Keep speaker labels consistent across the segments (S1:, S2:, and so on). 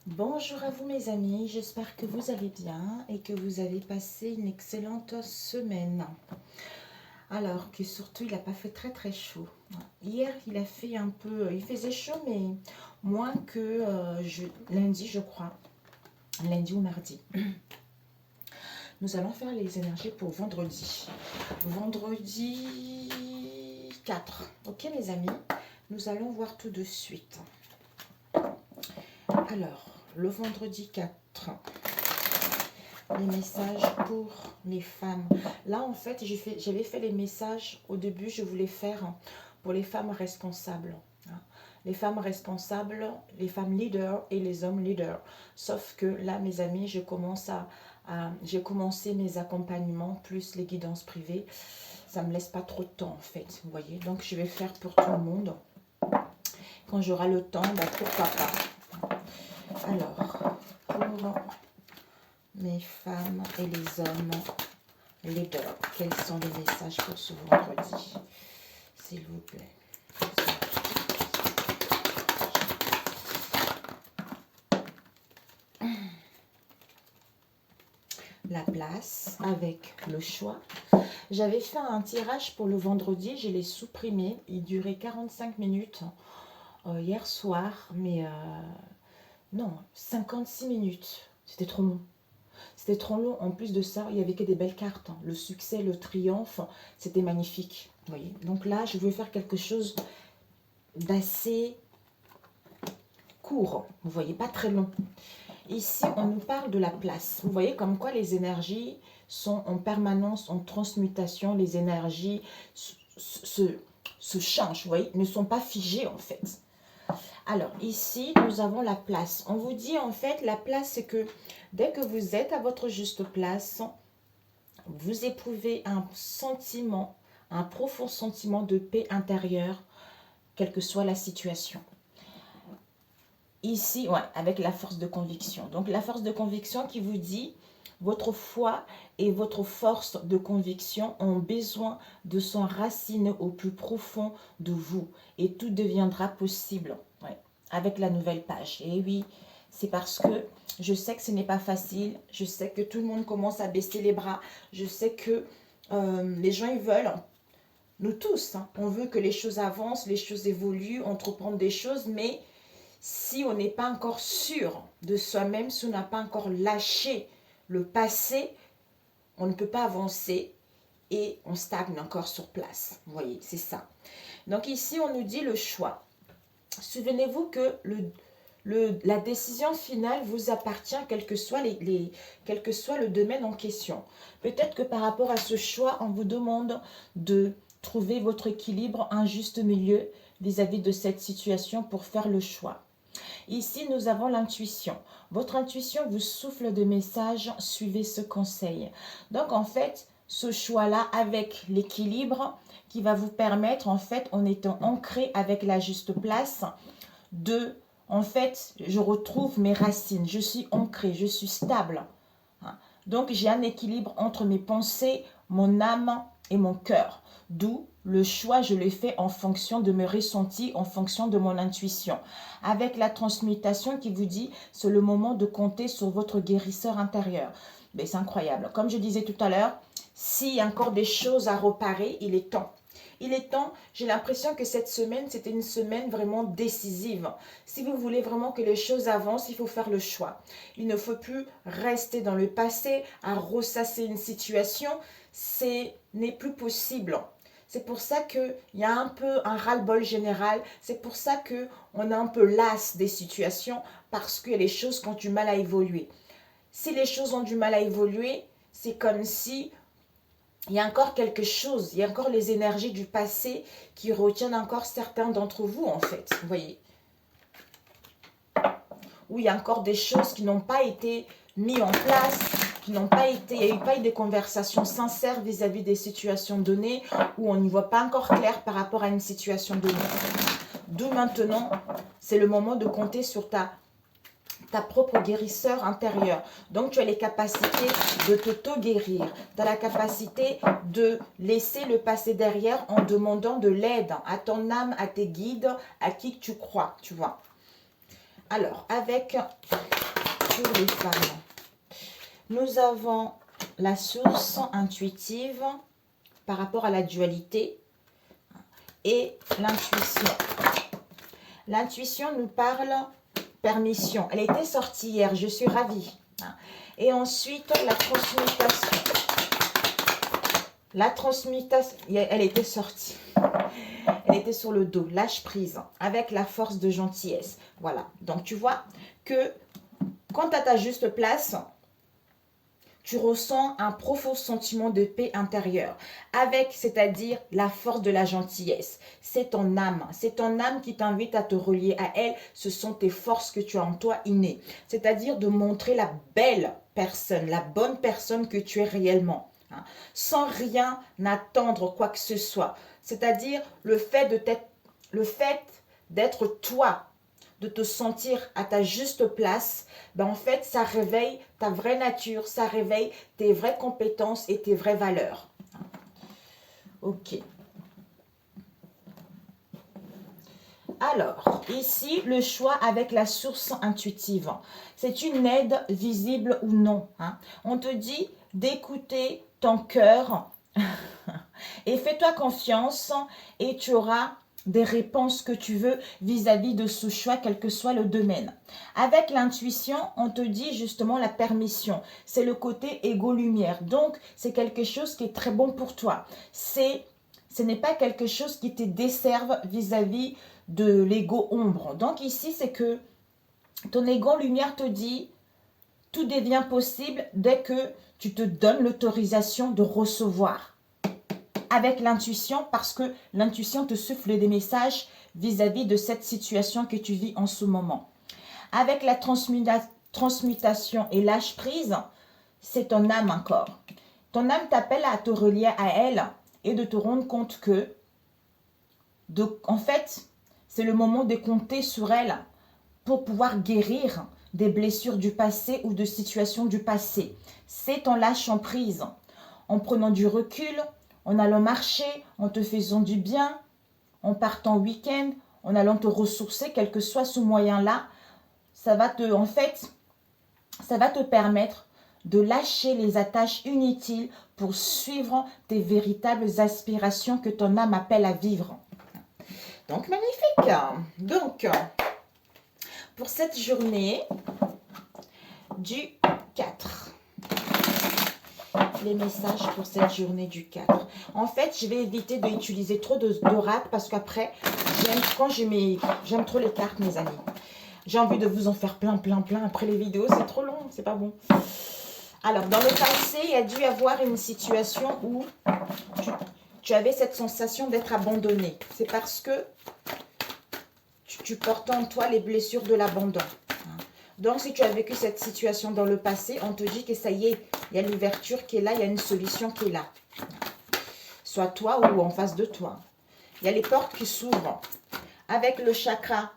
S1: Bonjour à vous mes amis, j'espère que vous allez bien et que vous avez passé une excellente semaine. Alors que surtout il n'a pas fait très chaud. Hier il a fait un peu, il faisait chaud mais moins que lundi je crois, lundi ou mardi. Nous allons faire les énergies pour vendredi. Vendredi 4. Ok mes amis, nous allons voir tout de suite. Alors, le vendredi 4. Les messages pour les femmes. Là, en fait, j'avais fait les messages. Au début, je voulais faire pour les femmes responsables. Les femmes responsables, les femmes leaders et les hommes leaders. Sauf que là, mes amis, j'ai commencé mes accompagnements plus les guidances privées. Ça me laisse pas trop de temps, en fait. Vous voyez. Donc, je vais faire pour tout le monde. Quand j'aurai le temps, bah, pourquoi pas. Alors, pour mes femmes et les hommes leaders, quels sont les messages pour ce vendredi, s'il vous plaît? La place avec le choix. J'avais fait un tirage pour le vendredi, je l'ai supprimé. Il durait 45 minutes hier soir, mais non, 56 minutes. C'était trop long. C'était trop long. En plus de ça, il n'y avait que des belles cartes. Le succès, le triomphe, c'était magnifique. Vous voyez. Donc là, je veux faire quelque chose d'assez court. Vous voyez, pas très long. Ici, on nous parle de la place. Vous voyez comme quoi les énergies sont en permanence en transmutation. Les énergies se changent, vous voyez, ne sont pas figées en fait. Alors ici, nous avons la place. On vous dit en fait, la place, c'est que dès que vous êtes à votre juste place, vous éprouvez un sentiment, un profond sentiment de paix intérieure, quelle que soit la situation. Ici, ouais, avec la force de conviction. Donc la force de conviction qui vous dit, votre foi et votre force de conviction ont besoin de s'enraciner au plus profond de vous. Et tout deviendra possible, ouais, avec la nouvelle page. Et oui, c'est parce que je sais que ce n'est pas facile. Je sais que tout le monde commence à baisser les bras. Je sais que les gens, ils veulent, nous tous, hein, on veut que les choses avancent, les choses évoluent, entreprendre des choses, mais si on n'est pas encore sûr de soi-même, si on n'a pas encore lâché le passé, on ne peut pas avancer et on stagne encore sur place. Vous voyez, c'est ça. Donc ici, on nous dit le choix. Souvenez-vous que la décision finale vous appartient, quel que soit le domaine en question. Peut-être que par rapport à ce choix, on vous demande de trouver votre équilibre, un juste milieu vis-à-vis de cette situation pour faire le choix. Ici, nous avons l'intuition. Votre intuition vous souffle de messages, suivez ce conseil. Donc, en fait, ce choix-là avec l'équilibre qui va vous permettre, en fait, en étant ancré avec la juste place, en fait, je retrouve mes racines, je suis ancré, je suis stable. Donc, j'ai un équilibre entre mes pensées, mon âme et mon cœur. D'où le choix, je le fais en fonction de mes ressentis, en fonction de mon intuition. Avec la transmutation qui vous dit, c'est le moment de compter sur votre guérisseur intérieur. Mais c'est incroyable. Comme je disais tout à l'heure, s'il y a encore des choses à réparer, il est temps. Il est temps, j'ai l'impression que cette semaine, c'était une semaine vraiment décisive. Si vous voulez vraiment que les choses avancent, il faut faire le choix. Il ne faut plus rester dans le passé, à ressasser une situation. Ce n'est plus possible. C'est pour ça qu'il y a un peu un ras-le-bol général. C'est pour ça qu'on est un peu las des situations parce que les choses ont du mal à évoluer. Si les choses ont du mal à évoluer, c'est comme si il y a encore quelque chose, il y a encore les énergies du passé qui retiennent encore certains d'entre vous, en fait. Vous voyez? Où il y a encore des choses qui n'ont pas été mises en place, qui n'ont pas été, il n'y a eu pas eu des conversations sincères vis-à-vis des situations données, où on n'y voit pas encore clair par rapport à une situation donnée. D'où maintenant, c'est le moment de compter sur ta propre guérisseur intérieur. Donc, tu as les capacités de t'auto-guérir. Tu as la capacité de laisser le passé derrière en demandant de l'aide à ton âme, à tes guides, à qui tu crois, tu vois. Alors, avec pour les femmes, nous avons la source intuitive par rapport à la dualité et l'intuition. L'intuition nous parle permission. Elle était sortie hier, je suis ravie. Et ensuite, la transmutation. La transmutation, elle était sortie. Elle était sur le dos, lâche prise, avec la force de gentillesse. Voilà. Donc, tu vois que quand tu as ta juste place, tu ressens un profond sentiment de paix intérieure, avec, c'est-à-dire la force de la gentillesse. C'est ton âme qui t'invite à te relier à elle. Ce sont tes forces que tu as en toi innées, c'est-à-dire de montrer la belle personne, la bonne personne que tu es réellement, sans rien attendre quoi que ce soit. C'est-à-dire le fait d'être toi, de te sentir à ta juste place, ben en fait, ça réveille ta vraie nature, ça réveille tes vraies compétences et tes vraies valeurs. Ok. Alors, ici, le choix avec la source intuitive. C'est une aide visible ou non. On te dit d'écouter ton cœur et fais-toi confiance et tu auras des réponses que tu veux vis-à-vis de ce choix, quel que soit le domaine. Avec l'intuition, on te dit justement la permission. C'est le côté égo-lumière. Donc, c'est quelque chose qui est très bon pour toi. Ce n'est pas quelque chose qui te desserve vis-à-vis de l'ego ombre. Donc ici, c'est que ton ego lumière te dit tout devient possible dès que tu te donnes l'autorisation de recevoir. Avec l'intuition, parce que l'intuition te souffle des messages vis-à-vis de cette situation que tu vis en ce moment. Avec la transmutation et lâche prise, c'est ton âme encore. Ton âme t'appelle à te relier à elle et de te rendre compte que, en fait, c'est le moment de compter sur elle pour pouvoir guérir des blessures du passé ou de situations du passé. C'est en lâchant prise, en prenant du recul, en allant marcher, en te faisant du bien, en partant week-end, en allant te ressourcer, quel que soit ce moyen-là, ça va te permettre de lâcher les attaches inutiles pour suivre tes véritables aspirations que ton âme appelle à vivre. Donc, magnifique. Donc, pour cette journée du 4. Les messages pour cette journée du 4. En fait, je vais éviter d'utiliser trop d'oracle parce qu'après, j'aime trop les cartes, mes amis. J'ai envie de vous en faire plein. Après les vidéos, c'est trop long, c'est pas bon. Alors, dans le passé, il y a dû y avoir une situation où tu avais cette sensation d'être abandonné. C'est parce que tu portes en toi les blessures de l'abandon. Donc, si tu as vécu cette situation dans le passé, on te dit que ça y est, il y a l'ouverture qui est là, il y a une solution qui est là. Soit toi ou en face de toi. Il y a les portes qui s'ouvrent. Avec le chakra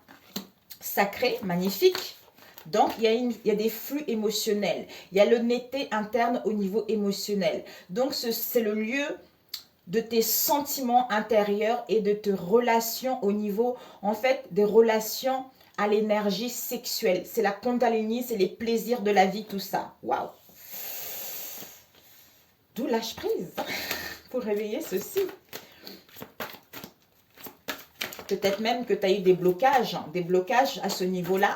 S1: sacré, magnifique. Donc, il y a des flux émotionnels. Il y a l'honnêteté interne au niveau émotionnel. Donc, c'est le lieu de tes sentiments intérieurs et de tes relations au niveau, en fait, des relations à l'énergie sexuelle. C'est la Kundalini, c'est les plaisirs de la vie, tout ça. Waouh! D'où lâche prise pour réveiller ceci. Peut-être même que tu as eu des blocages à ce niveau-là,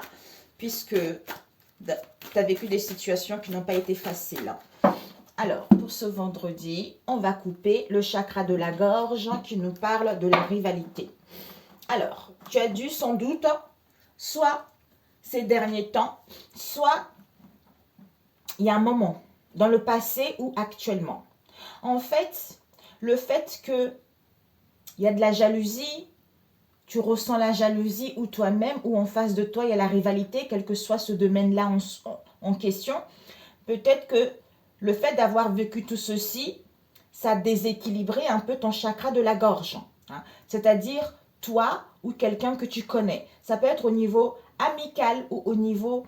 S1: puisque tu as vécu des situations qui n'ont pas été faciles. Alors, pour ce vendredi, on va couper le chakra de la gorge qui nous parle de la rivalité. Alors, tu as dû sans doute, soit ces derniers temps, soit il y a un moment, dans le passé ou actuellement. En fait, le fait qu'il y a de la jalousie, tu ressens la jalousie ou toi-même ou en face de toi, il y a la rivalité, quel que soit ce domaine-là en question. Peut-être que le fait d'avoir vécu tout ceci, ça a déséquilibré un peu ton chakra de la gorge. C'est-à-dire toi ou quelqu'un que tu connais. Ça peut être au niveau amical ou au niveau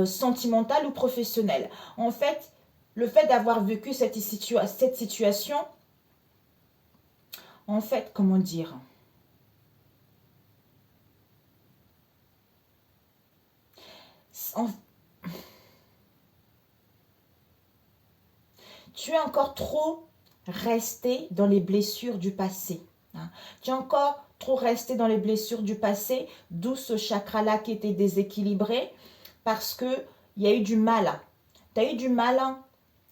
S1: sentimental ou professionnel. En fait, le fait d'avoir vécu cette situation, en fait, comment dire ? en- tu es encore trop resté dans les blessures du passé. Hein. Tu es encore trop resté dans les blessures du passé, d'où ce chakra-là qui était déséquilibré, parce qu'il y a eu du mal. Tu as eu du mal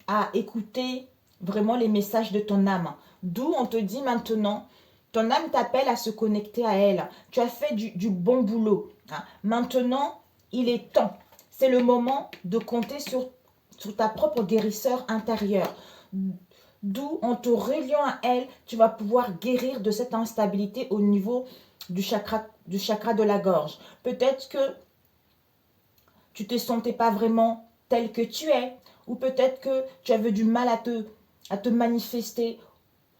S1: à écouter vraiment les messages de ton âme. D'où on te dit maintenant, ton âme t'appelle à se connecter à elle. Tu as fait du bon boulot. Hein. Maintenant, il est temps. C'est le moment de compter sur ta propre guérisseur intérieure. D'où, en te reliant à elle, tu vas pouvoir guérir de cette instabilité au niveau du chakra de la gorge. Peut-être que tu ne te sentais pas vraiment tel que tu es, ou peut-être que tu avais du mal à te manifester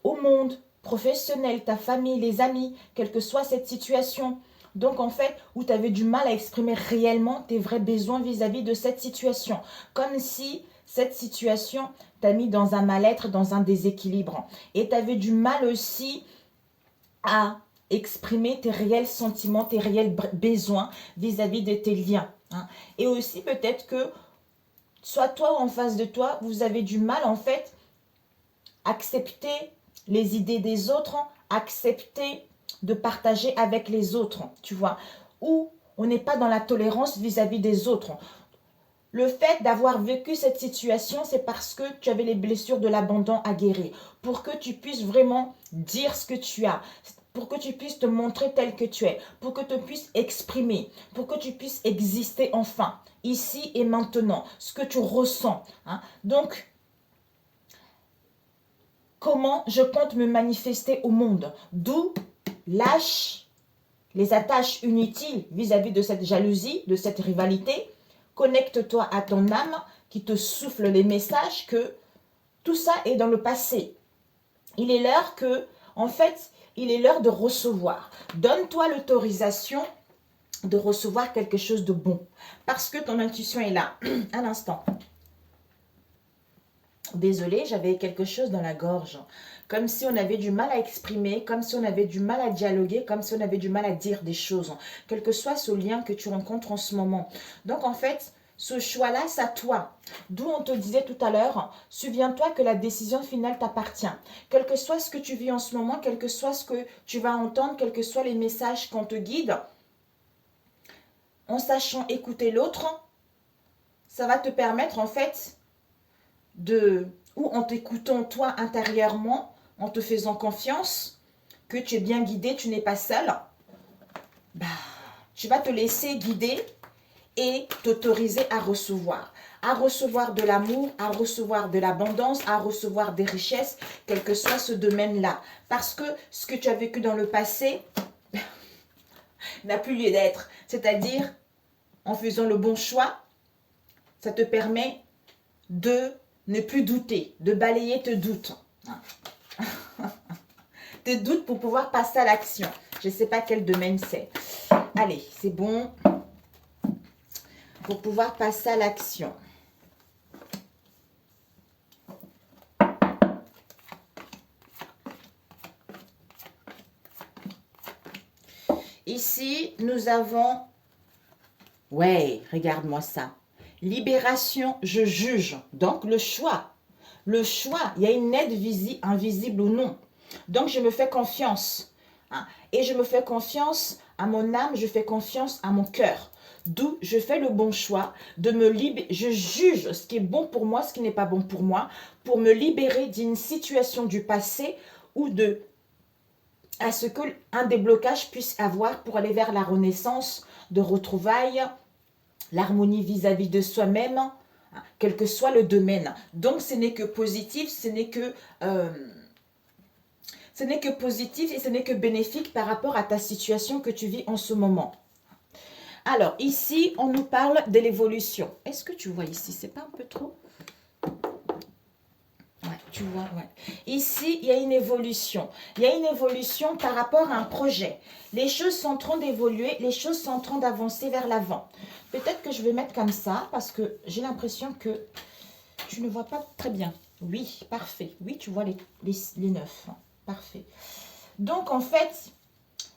S1: au monde professionnel, ta famille, les amis, quelle que soit cette situation. Donc en fait, où tu avais du mal à exprimer réellement tes vrais besoins vis-à-vis de cette situation. Comme si cette situation t'a mis dans un mal-être, dans un déséquilibre. Et tu avais du mal aussi à exprimer tes réels sentiments, tes réels besoins vis-à-vis de tes liens. Hein. Et aussi peut-être que, soit toi ou en face de toi, vous avez du mal en fait à accepter les idées des autres, accepter de partager avec les autres, tu vois. Ou on n'est pas dans la tolérance vis-à-vis des autres. Le fait d'avoir vécu cette situation, c'est parce que tu avais les blessures de l'abandon à guérir. Pour que tu puisses vraiment dire ce que tu as. Pour que tu puisses te montrer tel que tu es. Pour que tu puisses exprimer. Pour que tu puisses exister enfin. Ici et maintenant. Ce que tu ressens. Hein. Donc, comment je compte me manifester au monde? D'où lâche les attaches inutiles vis-à-vis de cette jalousie, de cette rivalité. Connecte-toi à ton âme qui te souffle les messages que tout ça est dans le passé. Il est l'heure que, en fait, il est l'heure de recevoir. Donne-toi l'autorisation de recevoir quelque chose de bon. Parce que ton intuition est là. Un instant. Désolée, j'avais quelque chose dans la gorge. Comme si on avait du mal à exprimer, comme si on avait du mal à dialoguer, comme si on avait du mal à dire des choses. Quel que soit ce lien que tu rencontres en ce moment. Donc en fait, ce choix-là, c'est à toi. D'où on te disait tout à l'heure, souviens-toi que la décision finale t'appartient. Quel que soit ce que tu vis en ce moment, quel que soit ce que tu vas entendre, quels que soient les messages qu'on te guide, en sachant écouter l'autre, ça va te permettre en fait ou en t'écoutant toi intérieurement, en te faisant confiance, que tu es bien guidé, tu n'es pas seul, bah, tu vas te laisser guider et t'autoriser à recevoir de l'amour, à recevoir de l'abondance, à recevoir des richesses, quel que soit ce domaine-là. Parce que ce que tu as vécu dans le passé n'a plus lieu d'être. C'est-à-dire, en faisant le bon choix, ça te permet de ne plus douter, de balayer tes doutes. Tes doutes pour pouvoir passer à l'action. Je ne sais pas quel domaine c'est. Allez, c'est bon. Pour pouvoir passer à l'action. Ici, nous avons... Ouais, regarde-moi ça. Libération, je juge. Donc, le choix. Le choix, il y a une aide invisible ou non. Donc, je me fais confiance. Hein, et je me fais confiance à mon âme, je fais confiance à mon cœur. D'où je fais le bon choix de me libérer. Je juge ce qui est bon pour moi, ce qui n'est pas bon pour moi, pour me libérer d'une situation du passé ou à ce qu'un déblocage puisse avoir pour aller vers la renaissance, de retrouvailles, l'harmonie vis-à-vis de soi-même, hein, quel que soit le domaine. Donc, ce n'est que positif, ce n'est que positif et ce n'est que bénéfique par rapport à ta situation que tu vis en ce moment. Alors, ici, on nous parle de l'évolution. Est-ce que tu vois ici? C'est pas un peu trop? Ouais, tu vois, ouais. Ici, il y a une évolution. Il y a une évolution par rapport à un projet. Les choses sont en train d'évoluer, les choses sont en train d'avancer vers l'avant. Peut-être que je vais mettre comme ça parce que j'ai l'impression que tu ne vois pas très bien. Oui, parfait. Oui, tu vois les 9. Parfait. Donc, en fait,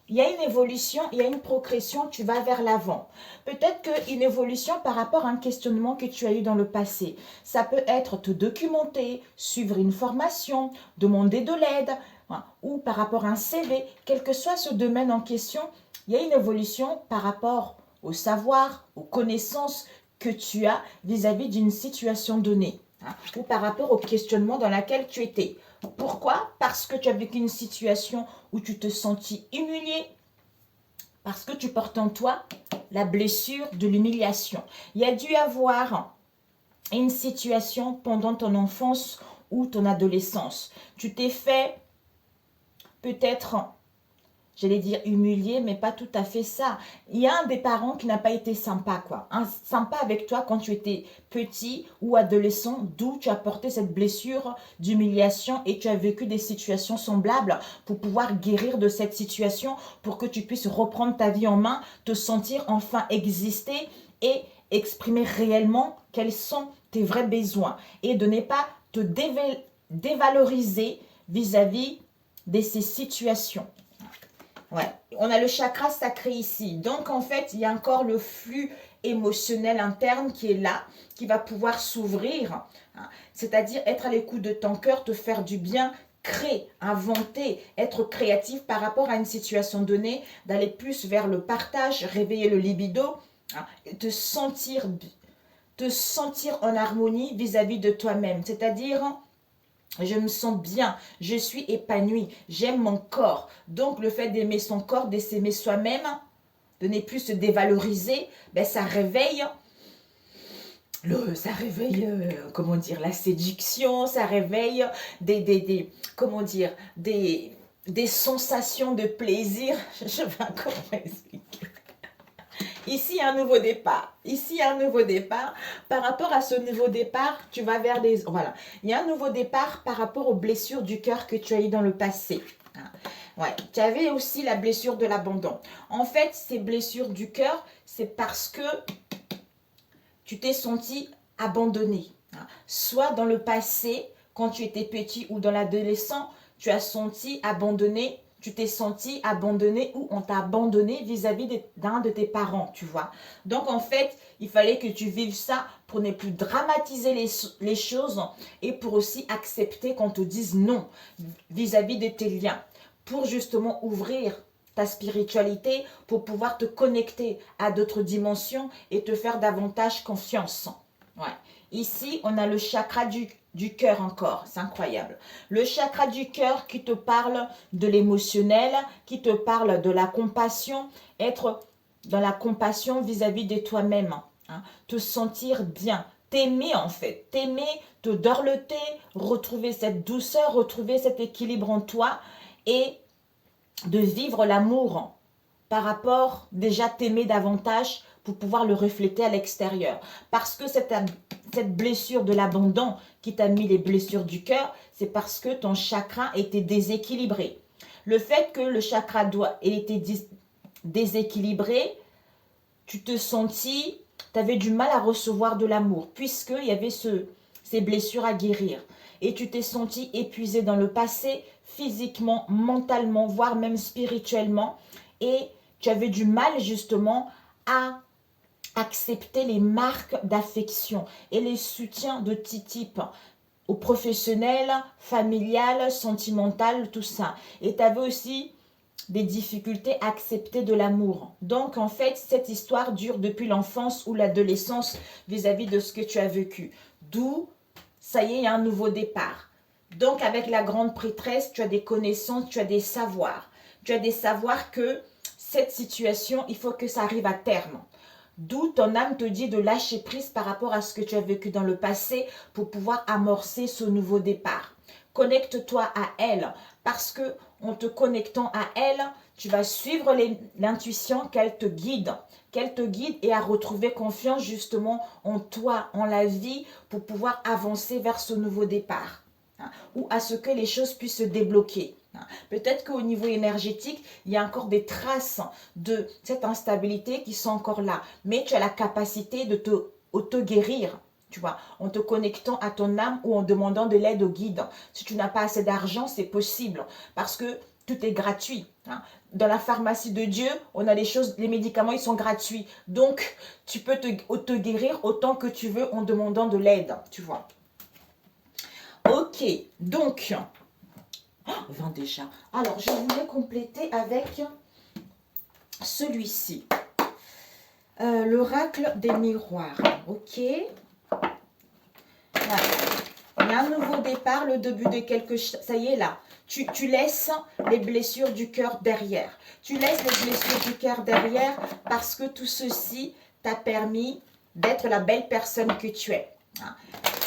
S1: il y a une évolution, il y a une progression, tu vas vers l'avant. Peut-être qu'une évolution par rapport à un questionnement que tu as eu dans le passé. Ça peut être te documenter, suivre une formation, demander de l'aide, hein, ou par rapport à un CV, quel que soit ce domaine en question, il y a une évolution par rapport au savoir, aux connaissances que tu as vis-à-vis d'une situation donnée, hein, ou par rapport au questionnement dans lequel tu étais. Pourquoi? Parce que tu as vécu une situation où tu te sentis humilié, parce que tu portes en toi la blessure de l'humiliation. Il y a dû avoir une situation pendant ton enfance ou ton adolescence. Tu t'es fait peut-être, j'allais dire humilié, mais pas tout à fait ça. Il y a un des parents qui n'a pas été sympa, quoi. Sympa avec toi quand tu étais petit ou adolescent, d'où tu as porté cette blessure d'humiliation et tu as vécu des situations semblables pour pouvoir guérir de cette situation, pour que tu puisses reprendre ta vie en main, te sentir enfin exister et exprimer réellement quels sont tes vrais besoins et de ne pas te dévaloriser vis-à-vis de ces situations. Ouais, on a le chakra sacré ici. Donc, en fait, il y a encore le flux émotionnel interne qui est là, qui va pouvoir s'ouvrir. Hein. C'est-à-dire être à l'écoute de ton cœur, te faire du bien, créer, inventer, être créatif par rapport à une situation donnée, d'aller plus vers le partage, réveiller le libido, hein, et te sentir en harmonie vis-à-vis de toi-même. C'est-à-dire, je me sens bien, je suis épanouie, j'aime mon corps. Donc le fait d'aimer son corps, de s'aimer soi-même, de ne plus se dévaloriser, ben, ça réveille, comment dire, la séduction, ça réveille comment dire, des sensations de plaisir. Je vais encore expliquer. Ici, il y a un nouveau départ. Ici, il y a un nouveau départ. Par rapport à ce nouveau départ, tu vas vers des... Voilà. Il y a un nouveau départ par rapport aux blessures du cœur que tu as eues dans le passé. Ouais. Tu avais aussi la blessure de l'abandon. En fait, ces blessures du cœur, c'est parce que tu t'es senti abandonné. Soit dans le passé, quand tu étais petit ou dans l'adolescent, tu as senti abandonné, tu t'es senti abandonné ou on t'a abandonné vis-à-vis d'un de tes parents, tu vois. Donc en fait, il fallait que tu vives ça pour ne plus dramatiser les choses et pour aussi accepter qu'on te dise non vis-à-vis de tes liens, pour justement ouvrir ta spiritualité, pour pouvoir te connecter à d'autres dimensions et te faire davantage confiance. Ouais. Ici, on a le chakra du cœur encore. C'est incroyable. Le chakra du cœur qui te parle de l'émotionnel, qui te parle de la compassion, être dans la compassion vis-à-vis de toi-même. Hein, te sentir bien, t'aimer en fait. T'aimer, te dorloter, retrouver cette douceur, retrouver cet équilibre en toi et de vivre l'amour par rapport, déjà t'aimer davantage pour pouvoir le refléter à l'extérieur. Parce que cette blessure de l'abandon qui t'a mis les blessures du cœur, c'est parce que ton chakra était déséquilibré. Le fait que le chakra ait été déséquilibré, tu te sentis, tu avais du mal à recevoir de l'amour, puisqu'il y avait ces blessures à guérir. Et tu t'es senti épuisé dans le passé, physiquement, mentalement, voire même spirituellement. Et tu avais du mal justement à accepter les marques d'affection et les soutiens de tout type, au professionnel, familial, sentimental, tout ça. Et tu avais aussi des difficultés à accepter de l'amour. Donc en fait, cette histoire dure depuis l'enfance ou l'adolescence vis-à-vis de ce que tu as vécu. D'où, ça y est, il y a un nouveau départ. Donc avec la grande prêtresse, tu as des connaissances, tu as des savoirs. Tu as des savoirs que cette situation, il faut que ça arrive à terme. D'où ton âme te dit de lâcher prise par rapport à ce que tu as vécu dans le passé pour pouvoir amorcer ce nouveau départ. Connecte-toi à elle parce que en te connectant à elle, tu vas suivre l'intuition qu'elle te guide et à retrouver confiance justement en toi, en la vie pour pouvoir avancer vers ce nouveau départ. Hein, ou à ce que les choses puissent se débloquer. Peut-être qu'au niveau énergétique, il y a encore des traces de cette instabilité qui sont encore là. Mais tu as la capacité de te auto-guérir, tu vois, en te connectant à ton âme ou en demandant de l'aide au guide. Si tu n'as pas assez d'argent, c'est possible parce que tout est gratuit. Hein. Dans la pharmacie de Dieu, on a les choses, les médicaments, ils sont gratuits. Donc, tu peux te guérir autant que tu veux en demandant de l'aide, tu vois. Ok, donc, 20 déjà. Alors, je voulais compléter avec celui-ci. L'oracle des miroirs. Ok. Voilà. Il y a un nouveau départ, le début de quelque chose. Ça y est, là. Tu laisses les blessures du cœur derrière. Tu laisses les blessures du cœur derrière parce que tout ceci t'a permis d'être la belle personne que tu es.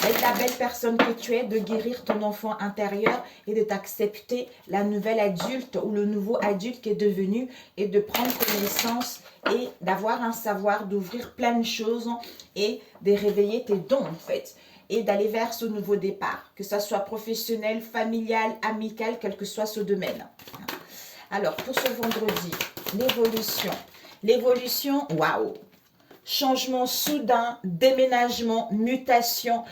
S1: D'être la belle personne que tu es, de guérir ton enfant intérieur et de t'accepter la nouvelle adulte ou le nouveau adulte qui est devenu et de prendre connaissance et d'avoir un savoir, d'ouvrir plein de choses et de réveiller tes dons en fait. Et d'aller vers ce nouveau départ, que ça soit professionnel, familial, amical, quel que soit ce domaine. Alors, pour ce vendredi, l'évolution. L'évolution, waouh! Changement soudain, déménagement, mutation,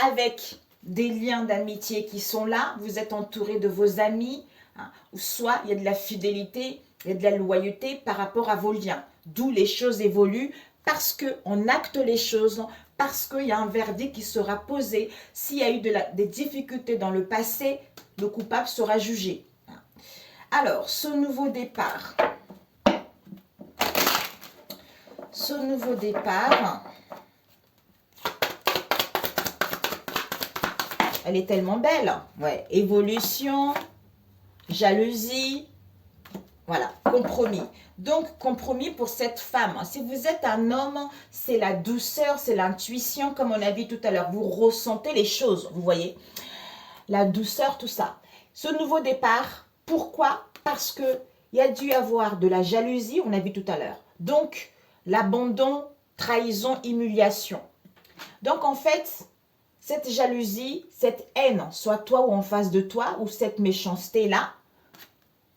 S1: avec des liens d'amitié qui sont là. Vous êtes entouré de vos amis, hein, ou soit il y a de la fidélité, il y a de la loyauté par rapport à vos liens. D'où les choses évoluent parce qu'on acte les choses, parce qu'il y a un verdict qui sera posé. S'il y a eu des difficultés dans le passé, le coupable sera jugé. Alors, ce nouveau départ, elle est tellement belle. Ouais, évolution, jalousie, voilà, compromis. Donc, compromis pour cette femme. Si vous êtes un homme, c'est la douceur, c'est l'intuition, comme on a vu tout à l'heure. Vous ressentez les choses, vous voyez. La douceur, tout ça. Ce nouveau départ, pourquoi? Parce qu'il y a dû avoir de la jalousie, on a vu tout à l'heure. Donc, l'abandon, trahison, humiliation. Donc, en fait, cette jalousie, cette haine, soit toi ou en face de toi, ou cette méchanceté-là,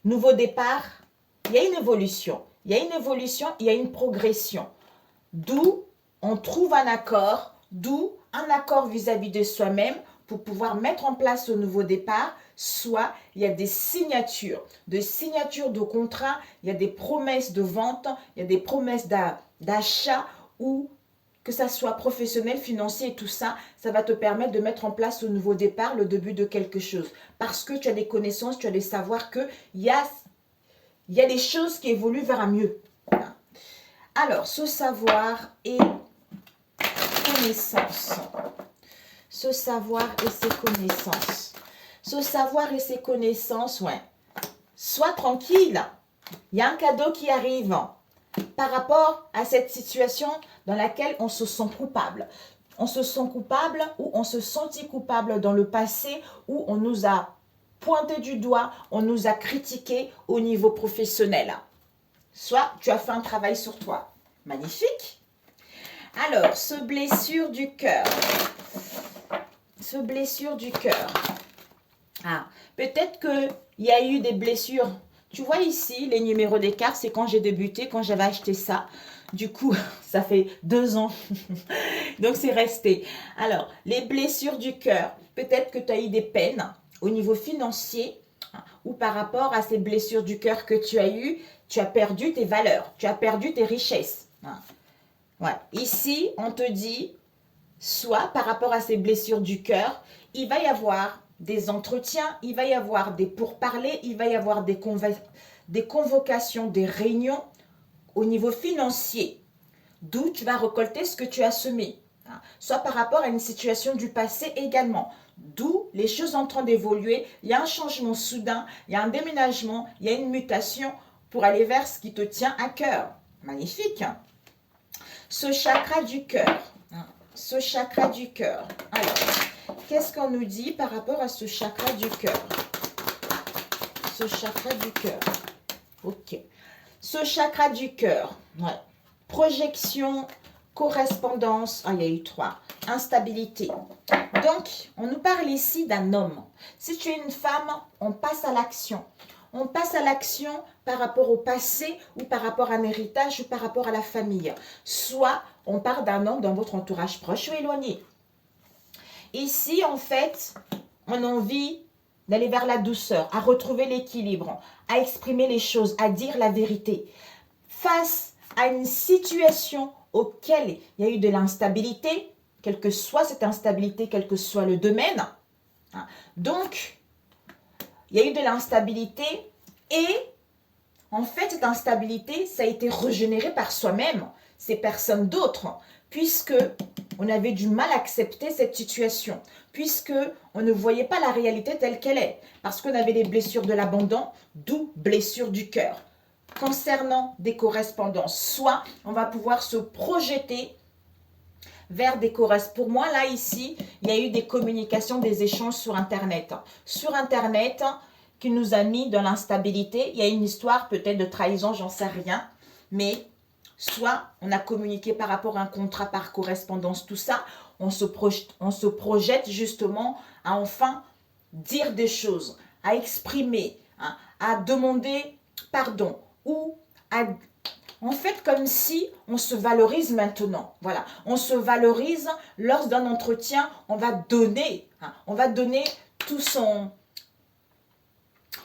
S1: nouveau départ, il y a une évolution. Il y a une évolution, il y a une progression. D'où on trouve un accord, d'où un accord vis-à-vis de soi-même pour pouvoir mettre en place ce nouveau départ. Soit il y a des signatures de contrat, il y a des promesses de vente, il y a des promesses d'achat ou que ça soit professionnel, financier et tout ça, ça va te permettre de mettre en place ce nouveau départ, le début de quelque chose. Parce que tu as des connaissances, tu as des savoirs qu'il y a des choses qui évoluent vers un mieux. Alors, ce savoir et connaissances. Ce savoir et ses connaissances. Ce savoir et ses connaissances, ouais. Sois tranquille. Il y a un cadeau qui arrive par rapport à cette situation dans laquelle on se sent coupable. On se sent coupable ou on se sentit coupable dans le passé où on nous a pointé du doigt, on nous a critiqué au niveau professionnel. Soit tu as fait un travail sur toi. Magnifique. Alors, ce blessure du cœur. Ce blessure du cœur. Ah, peut-être qu'il y a eu des blessures. Tu vois ici, les numéros des cartes, c'est quand j'ai débuté, quand j'avais acheté ça. Du coup, ça fait 2 ans. Donc, c'est resté. Alors, les blessures du cœur. Peut-être que tu as eu des peines au niveau financier ou par rapport à ces blessures du cœur que tu as eues, tu as perdu tes valeurs, tu as perdu tes richesses. Ouais. Ici, on te dit, soit par rapport à ces blessures du cœur, il va y avoir des entretiens, il va y avoir des pourparlers, il va y avoir des convocations, des réunions au niveau financier, d'où tu vas récolter ce que tu as semé. Soit par rapport à une situation du passé également, d'où les choses en train d'évoluer, il y a un changement soudain, il y a un déménagement, il y a une mutation pour aller vers ce qui te tient à cœur. Magnifique. Ce chakra du cœur. Ce chakra du cœur. Alors, qu'est-ce qu'on nous dit par rapport à ce chakra du cœur? Ce chakra du cœur. Ok. Ce chakra du cœur. Ouais. Projection, correspondance. Ah, il y a eu 3. Instabilité. Donc, on nous parle ici d'un homme. Si tu es une femme, on passe à l'action. On passe à l'action par rapport au passé ou par rapport à un héritage ou par rapport à la famille. Soit on parle d'un homme dans votre entourage proche ou éloigné. Ici, en fait, on a envie d'aller vers la douceur, à retrouver l'équilibre, à exprimer les choses, à dire la vérité. Face à une situation auquel il y a eu de l'instabilité, quelle que soit cette instabilité, quel que soit le domaine. Donc, il y a eu de l'instabilité et en fait, cette instabilité, ça a été régénéré par soi-même, c'est personne d'autre, puisque on avait du mal à accepter cette situation, puisque on ne voyait pas la réalité telle qu'elle est, parce qu'on avait des blessures de l'abandon, d'où blessures du cœur. Concernant des correspondances, soit on va pouvoir se projeter vers des correspondances. Pour moi, là, ici, il y a eu des communications, des échanges sur Internet. Sur Internet, qui nous a mis dans l'instabilité. Il y a une histoire peut-être de trahison, j'en sais rien. Mais soit on a communiqué par rapport à un contrat par correspondance, tout ça. On se projette justement à enfin dire des choses, à exprimer, hein, à demander pardon ou à... En fait, comme si on se valorise maintenant. Voilà, on se valorise lors d'un entretien, on va donner, hein, on va donner tout son...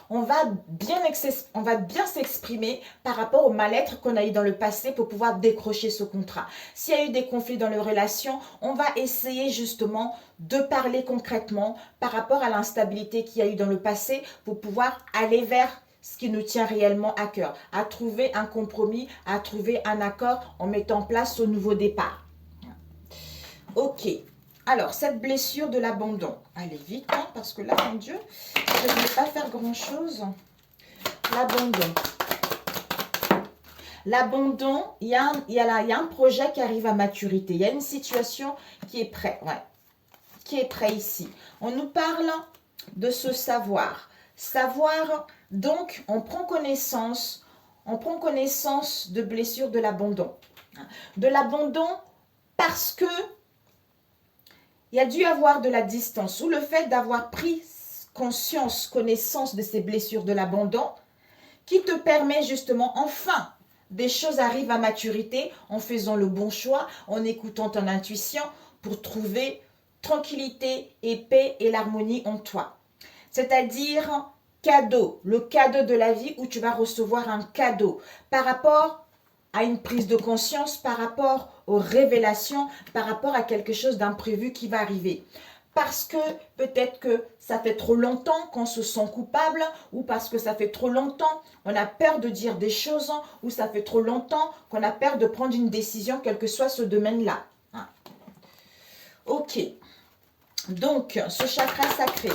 S1: On va bien s'exprimer par rapport au mal-être qu'on a eu dans le passé pour pouvoir décrocher ce contrat. S'il y a eu des conflits dans les relations, on va essayer justement de parler concrètement par rapport à l'instabilité qu'il y a eu dans le passé pour pouvoir aller vers ce qui nous tient réellement à cœur, à trouver un compromis, à trouver un accord en mettant en place ce nouveau départ. Ok. Alors, cette blessure de l'abandon, allez vite, hein, parce que là, mon Dieu, je ne vais pas faire grand-chose. L'abandon. L'abandon, il y a un projet qui arrive à maturité. Il y a une situation qui est prête, ouais, qui est prête ici. On nous parle de ce savoir. Savoir, donc, on prend connaissance de blessure de l'abandon. De l'abandon parce que il y a dû avoir de la distance ou le fait d'avoir pris connaissance de ces blessures de l'abandon qui te permet justement enfin des choses arrivent à maturité en faisant le bon choix, en écoutant ton intuition pour trouver tranquillité et paix et l'harmonie en toi. C'est-à-dire cadeau, le cadeau de la vie où tu vas recevoir un cadeau par rapport à une prise de conscience, par rapport aux révélations, par rapport à quelque chose d'imprévu qui va arriver. Parce que peut-être que ça fait trop longtemps qu'on se sent coupable ou parce que ça fait trop longtemps on a peur de dire des choses ou ça fait trop longtemps qu'on a peur de prendre une décision, quel que soit ce domaine-là. Ok. Donc, ce chakra sacré.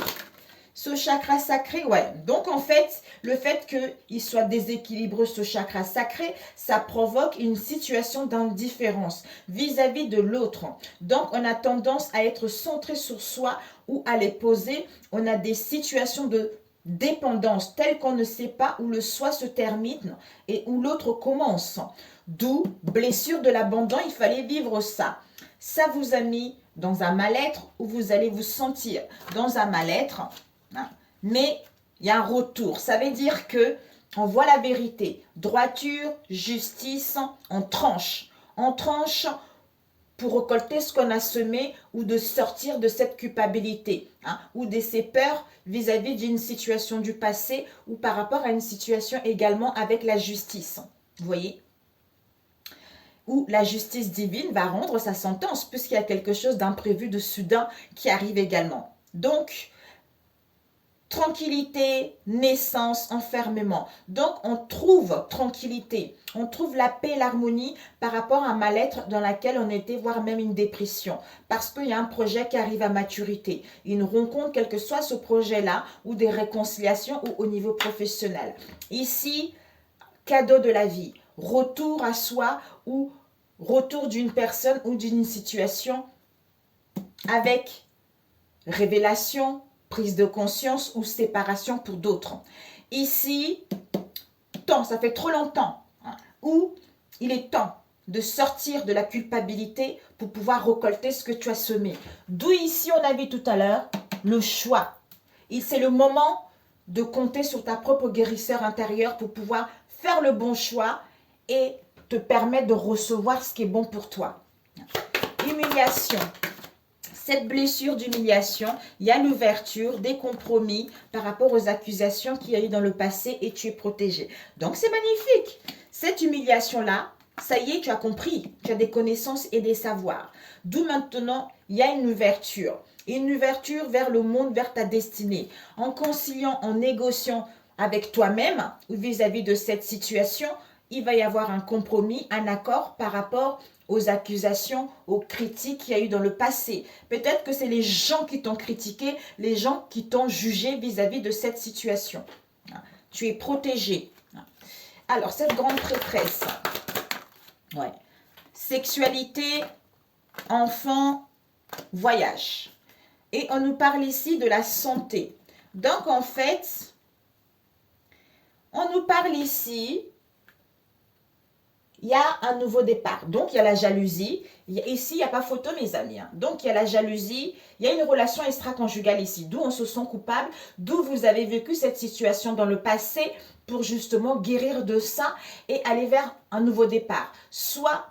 S1: Ce chakra sacré, ouais. Donc, en fait, le fait qu'il soit déséquilibré, ce chakra sacré, ça provoque une situation d'indifférence vis-à-vis de l'autre. Donc, on a tendance à être centré sur soi ou à les poser. On a des situations de dépendance telles qu'on ne sait pas où le soi se termine et où l'autre commence. D'où blessure de l'abandon, il fallait vivre ça. Ça vous a mis dans un mal-être où vous allez vous sentir dans un mal-être. Mais il y a un retour. Ça veut dire que on voit la vérité. Droiture, justice, on tranche. On tranche pour récolter ce qu'on a semé ou de sortir de cette culpabilité ou de ces peurs vis-à-vis d'une situation du passé ou par rapport à une situation également avec la justice. Vous voyez ? Où la justice divine va rendre sa sentence puisqu'il y a quelque chose d'imprévu, de soudain qui arrive également. Donc, tranquillité, naissance, enfermement. Donc, on trouve tranquillité, on trouve la paix, l'harmonie par rapport à un mal-être dans lequel on était, voire même une dépression. Parce qu'il y a un projet qui arrive à maturité. Une rencontre, quel que soit ce projet-là, ou des réconciliations ou au niveau professionnel. Ici, cadeau de la vie, retour à soi ou retour d'une personne ou d'une situation avec révélation, prise de conscience ou séparation pour d'autres. Ici, ça fait trop longtemps, où il est temps de sortir de la culpabilité pour pouvoir récolter ce que tu as semé. D'où ici, on a vu tout à l'heure, le choix. C'est le moment de compter sur ta propre guérisseur intérieur pour pouvoir faire le bon choix et te permettre de recevoir ce qui est bon pour toi. Humiliation. Cette blessure d'humiliation, il y a l'ouverture, des compromis par rapport aux accusations qu'il y a eu dans le passé et tu es protégé. Donc, c'est magnifique. Cette humiliation-là, ça y est, tu as compris. Tu as des connaissances et des savoirs. D'où maintenant, il y a une ouverture. Une ouverture vers le monde, vers ta destinée. En conciliant, en négociant avec toi-même ou vis-à-vis de cette situation, il va y avoir un compromis, un accord par rapport aux accusations, aux critiques qu'il y a eu dans le passé. Peut-être que c'est les gens qui t'ont critiqué, les gens qui t'ont jugé vis-à-vis de cette situation. Tu es protégé. Alors, cette grande prêtresse, ouais. Sexualité, enfant, voyage. Et on nous parle ici de la santé. Donc, en fait, on nous parle ici, il y a un nouveau départ. Donc, il y a la jalousie. Ici, il n'y a pas photo, mes amis. Donc, il y a la jalousie. Il y a une relation extra-conjugale ici. D'où on se sent coupable. D'où vous avez vécu cette situation dans le passé pour justement guérir de ça et aller vers un nouveau départ. Soit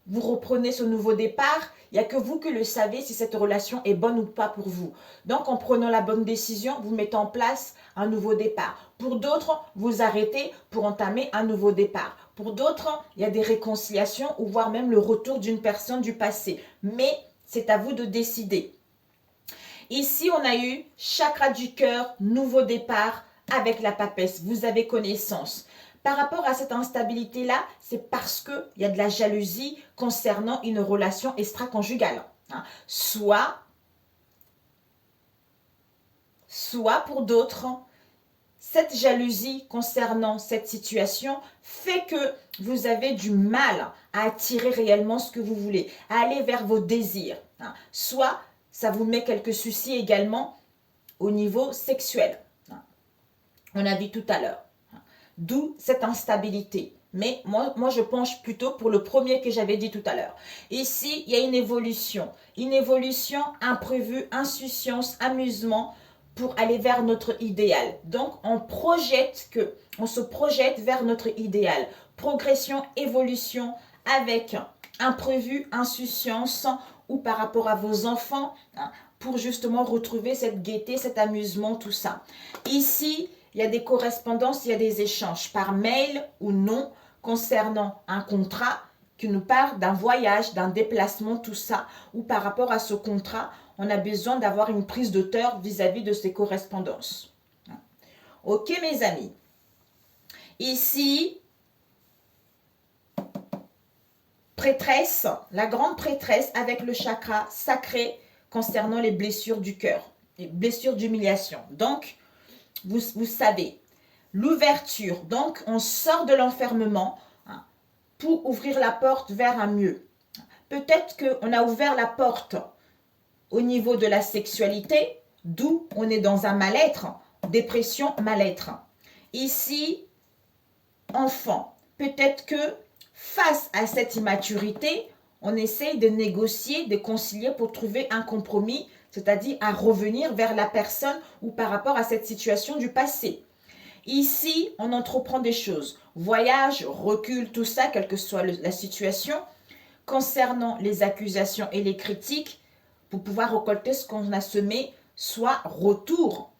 S1: vous reprenez ce nouveau départ, il n'y a que vous qui le savez si cette relation est bonne ou pas pour vous. Donc, en prenant la bonne décision, vous mettez en place un nouveau départ. Pour d'autres, vous arrêtez pour entamer un nouveau départ. Pour d'autres, il y a des réconciliations ou voire même le retour d'une personne du passé. Mais c'est à vous de décider. Ici, on a eu chakra du cœur, nouveau départ avec la papesse. Vous avez connaissance. Par rapport à cette instabilité-là, c'est parce qu'il y a de la jalousie concernant une relation extra-conjugale. Soit pour d'autres, cette jalousie concernant cette situation fait que vous avez du mal à attirer réellement ce que vous voulez, à aller vers vos désirs. Soit ça vous met quelques soucis également au niveau sexuel. On a vu tout à l'heure. D'où cette instabilité. Mais moi, je penche plutôt pour le premier que j'avais dit tout à l'heure. Ici, il y a une évolution. Une évolution imprévue, insouciance, amusement pour aller vers notre idéal. Donc, on se projette vers notre idéal. Progression, évolution avec imprévu, insouciance ou par rapport à vos enfants pour justement retrouver cette gaieté, cet amusement, tout ça. Ici, il y a des correspondances, il y a des échanges par mail ou non concernant un contrat qui nous parle d'un voyage, d'un déplacement, tout ça. Ou par rapport à ce contrat, on a besoin d'avoir une prise de hauteur vis-à-vis de ces correspondances. Ok, mes amis. Ici, prêtresse, la grande prêtresse avec le chakra sacré concernant les blessures du cœur, les blessures d'humiliation. Donc, vous savez, l'ouverture, donc on sort de l'enfermement pour ouvrir la porte vers un mieux. Peut-être qu'on a ouvert la porte au niveau de la sexualité, d'où on est dans un mal-être, dépression, mal-être. Ici, enfant, peut-être que face à cette immaturité, on essaye de négocier, de concilier pour trouver un compromis, c'est-à-dire à revenir vers la personne ou par rapport à cette situation du passé. Ici, on entreprend des choses. Voyage, recul, tout ça, quelle que soit la situation. Concernant les accusations et les critiques, pour pouvoir récolter ce qu'on a semé, soit retour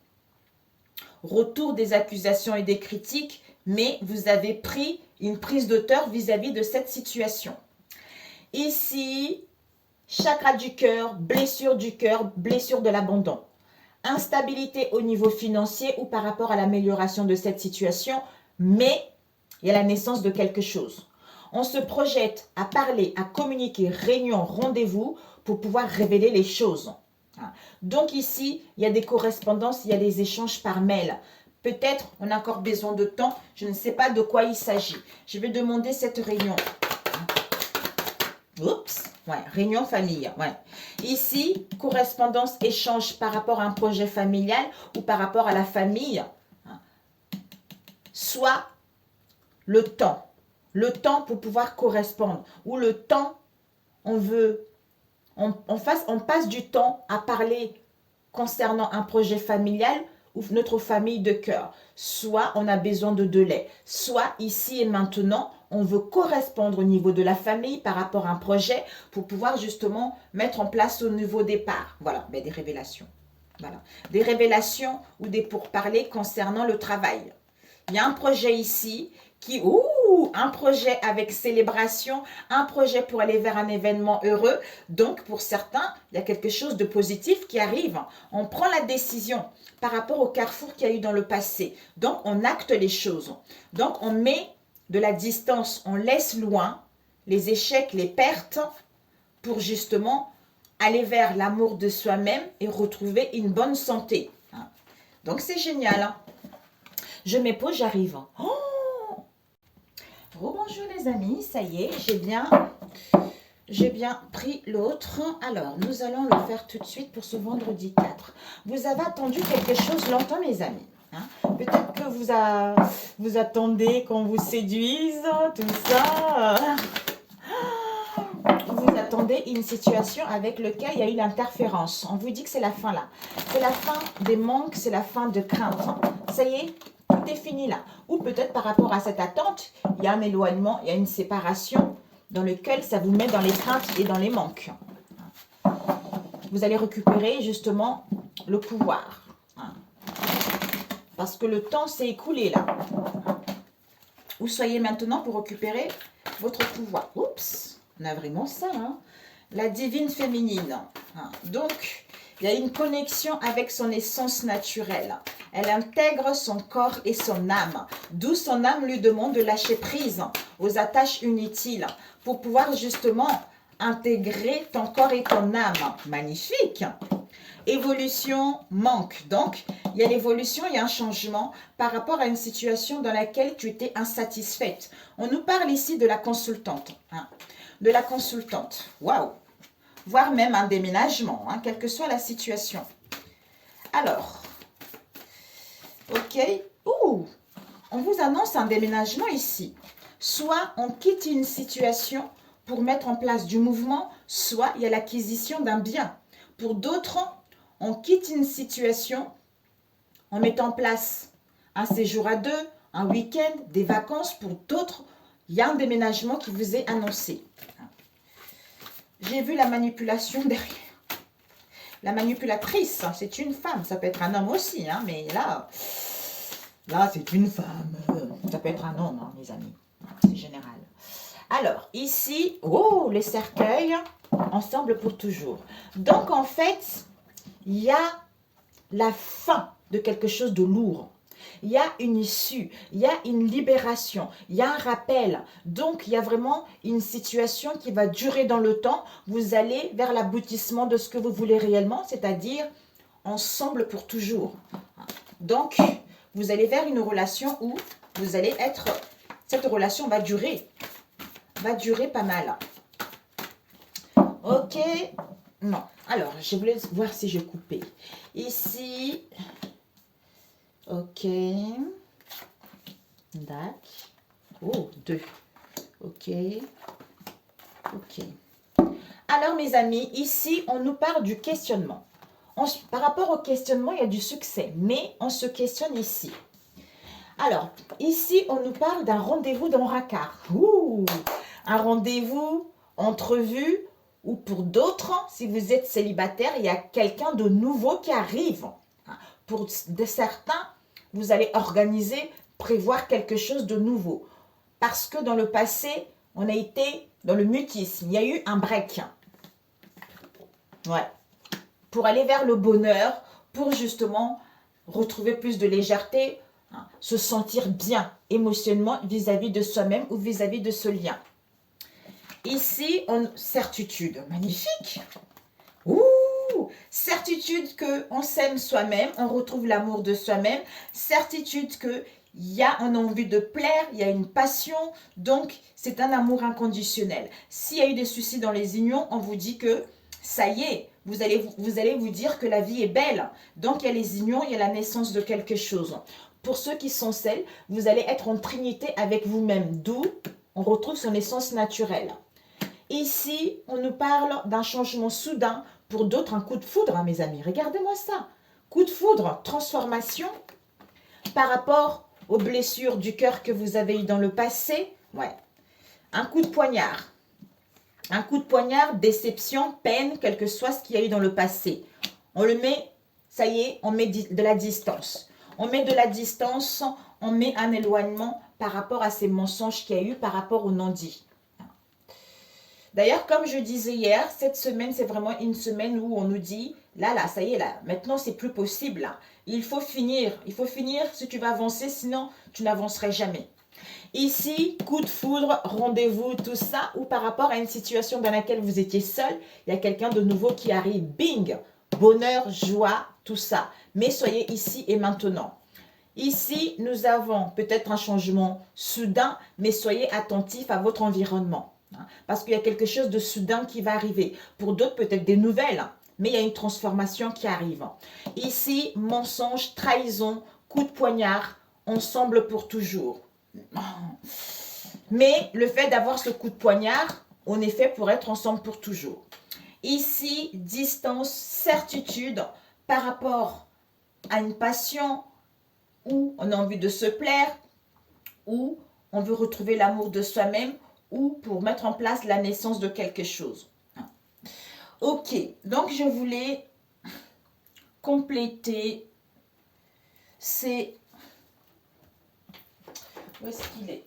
S1: des accusations et des critiques, mais vous avez pris une prise de hauteur vis-à-vis de cette situation. Ici, chakra du cœur, blessure de l'abandon. Instabilité au niveau financier ou par rapport à l'amélioration de cette situation, mais il y a la naissance de quelque chose. On se projette à parler, à communiquer, réunion, rendez-vous pour pouvoir révéler les choses. Donc ici, il y a des correspondances, il y a des échanges par mail. Peut-être on a encore besoin de temps, je ne sais pas de quoi il s'agit. Je vais demander cette réunion. Oups, ouais, réunion famille. Ouais. Ici, correspondance, échange par rapport à un projet familial ou par rapport à la famille. Soit le temps pour pouvoir correspondre. Ou le temps, on passe du temps à parler concernant un projet familial ou notre famille de cœur. Soit on a besoin de lait. Soit ici et maintenant, on veut correspondre au niveau de la famille par rapport à un projet pour pouvoir justement mettre en place au nouveau départ. Voilà, des révélations. Voilà. Des révélations ou des pourparlers concernant le travail. Il y a un projet ici un projet avec célébration, un projet pour aller vers un événement heureux. Donc, pour certains, il y a quelque chose de positif qui arrive. On prend la décision par rapport au carrefour qu'il y a eu dans le passé. Donc, on acte les choses. Donc, on met de la distance, on laisse loin les échecs, les pertes pour justement aller vers l'amour de soi-même et retrouver une bonne santé. Donc, c'est génial. Je m'épose, j'arrive. Rebonjour les amis, ça y est, j'ai bien pris l'autre. Alors, nous allons le faire tout de suite pour ce vendredi 4. Vous avez attendu quelque chose longtemps, mes amis. Peut-être que vous attendez qu'on vous séduise, tout ça. Vous attendez une situation avec laquelle il y a eu l'interférence. On vous dit que c'est la fin là. C'est la fin des manques, c'est la fin de crainte. Ça y est, tout est fini là. Ou peut-être par rapport à cette attente, il y a un éloignement, il y a une séparation dans lequel ça vous met dans les craintes et dans les manques. Vous allez récupérer justement le pouvoir. Parce que le temps s'est écoulé là. Où soyez maintenant pour récupérer votre pouvoir. Oups, on a vraiment ça. La divine féminine. Donc, il y a une connexion avec son essence naturelle. Elle intègre son corps et son âme. D'où son âme lui demande de lâcher prise aux attaches inutiles pour pouvoir justement intégrer ton corps et ton âme. Magnifique! Évolution, manque. Donc, il y a l'évolution, il y a un changement par rapport à une situation dans laquelle tu étais insatisfaite. On nous parle ici de la consultante. De la consultante. Waouh! Voire même un déménagement, quelle que soit la situation. Alors, ok. On vous annonce un déménagement ici. Soit on quitte une situation pour mettre en place du mouvement, soit il y a l'acquisition d'un bien. Pour d'autres, on quitte une situation, on met en place un séjour à deux, un week-end, des vacances. Pour d'autres, il y a un déménagement qui vous est annoncé. J'ai vu la manipulation derrière. La manipulatrice, c'est une femme. Ça peut être un homme aussi, mais là c'est une femme. Ça peut être un homme, mes amis. C'est général. Alors, ici, les cercueils, ensemble pour toujours. Donc, en fait, il y a la fin de quelque chose de lourd. Il y a une issue, il y a une libération, il y a un rappel. Donc, il y a vraiment une situation qui va durer dans le temps. Vous allez vers l'aboutissement de ce que vous voulez réellement, c'est-à-dire ensemble pour toujours. Donc, vous allez vers une relation où vous allez être... Cette relation va durer pas mal. Ok. Non. Alors, je voulais voir si je coupais. Ici... Ok. D'accord. Oh, 2. Ok. Ok. Alors, mes amis, ici, on nous parle du questionnement. Par rapport au questionnement, il y a du succès, mais on se questionne ici. Alors, ici, on nous parle d'un rendez-vous dans Rakar. Un rendez-vous, entrevue, ou pour d'autres, si vous êtes célibataire, il y a quelqu'un de nouveau qui arrive. Pour certains, vous allez organiser, prévoir quelque chose de nouveau. Parce que dans le passé, on a été dans le mutisme. Il y a eu un break. Ouais. Pour aller vers le bonheur, pour justement retrouver plus de légèreté, se sentir bien émotionnellement vis-à-vis de soi-même ou vis-à-vis de ce lien. Ici, certitude. Magnifique. Certitude qu'on s'aime soi-même, on retrouve l'amour de soi-même. Certitude qu'il y a une envie de plaire, il y a une passion. Donc, c'est un amour inconditionnel. S'il y a eu des soucis dans les unions, on vous dit que ça y est, vous allez vous dire que la vie est belle. Donc, il y a les unions, il y a la naissance de quelque chose. Pour ceux qui sont seuls, vous allez être en trinité avec vous-même. D'où on retrouve son essence naturelle. Ici, on nous parle d'un changement soudain. Pour d'autres, un coup de foudre, mes amis. Regardez-moi ça. Coup de foudre, transformation par rapport aux blessures du cœur que vous avez eues dans le passé. Ouais. Un coup de poignard. Un coup de poignard, déception, peine, quel que soit ce qu'il y a eu dans le passé. On le met, ça y est, on met de la distance. On met de la distance, on met un éloignement par rapport à ces mensonges qu'il y a eu, par rapport au non-dit. D'ailleurs, comme je disais hier, cette semaine, c'est vraiment une semaine où on nous dit, là, ça y est, là, maintenant, c'est plus possible, là. Il faut finir si tu vas avancer, sinon, tu n'avancerais jamais. Ici, coup de foudre, rendez-vous, tout ça, ou par rapport à une situation dans laquelle vous étiez seul, il y a quelqu'un de nouveau qui arrive, bing, bonheur, joie, tout ça. Mais soyez ici et maintenant. Ici, nous avons peut-être un changement soudain, mais soyez attentifs à votre environnement. Parce qu'il y a quelque chose de soudain qui va arriver. Pour d'autres, peut-être des nouvelles, mais il y a une transformation qui arrive. Ici, mensonge, trahison, coup de poignard, ensemble pour toujours. Mais le fait d'avoir ce coup de poignard, on est fait pour être ensemble pour toujours. Ici, distance, certitude par rapport à une passion où on a envie de se plaire, où on veut retrouver l'amour de soi-même, ou pour mettre en place la naissance de quelque chose. Ok, donc je voulais compléter ces... Où est-ce qu'il est?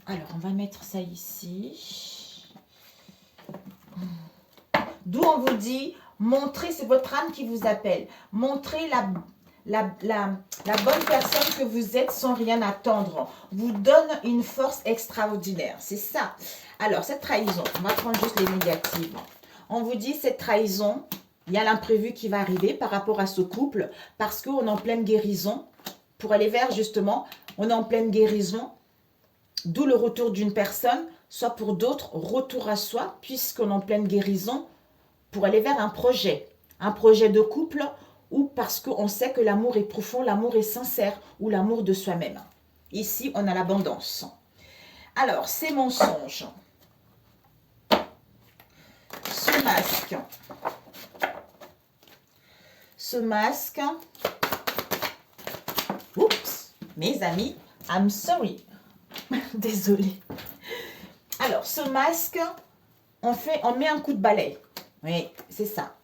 S1: Alors, on va mettre ça ici. D'où on vous dit, montrez, c'est votre âme qui vous appelle. Montrez la bonne personne que vous êtes sans rien attendre. Vous donne une force extraordinaire. C'est ça. Alors, cette trahison, on va prendre juste les négatives. On vous dit, cette trahison, il y a l'imprévu qui va arriver par rapport à ce couple parce qu'on est en pleine guérison. Pour aller vers, justement, on est en pleine guérison. D'où le retour d'une personne, soit pour d'autres, retour à soi, puisqu'on est en pleine guérison, pour aller vers un projet de couple, ou parce qu'on sait que l'amour est profond, l'amour est sincère, ou l'amour de soi-même. Ici, on a l'abondance. Alors, ces mensonges. Ce masque. Ce masque. Oups, mes amis, I'm sorry. Désolée. Alors, ce masque, on met un coup de balai. Oui, c'est ça.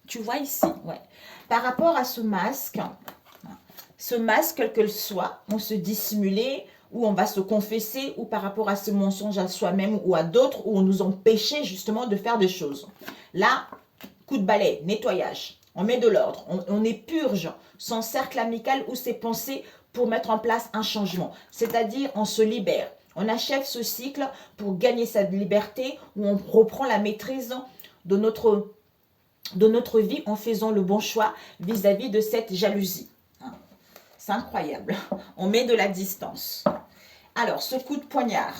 S1: Tu vois ici, ouais. Par rapport à ce masque, quel que soit, on se dissimuler, ou on va se confesser, ou par rapport à ce mensonge à soi-même ou à d'autres, où on nous empêchait justement de faire des choses. Là, coup de balai, nettoyage. On met de l'ordre, on épurge son cercle amical ou ses pensées pour mettre en place un changement. C'est-à-dire, on se libère. On achève ce cycle pour gagner sa liberté, où on reprend la maîtrise de notre vie en faisant le bon choix vis-à-vis de cette jalousie. C'est incroyable. On met de la distance. Alors, ce coup de poignard.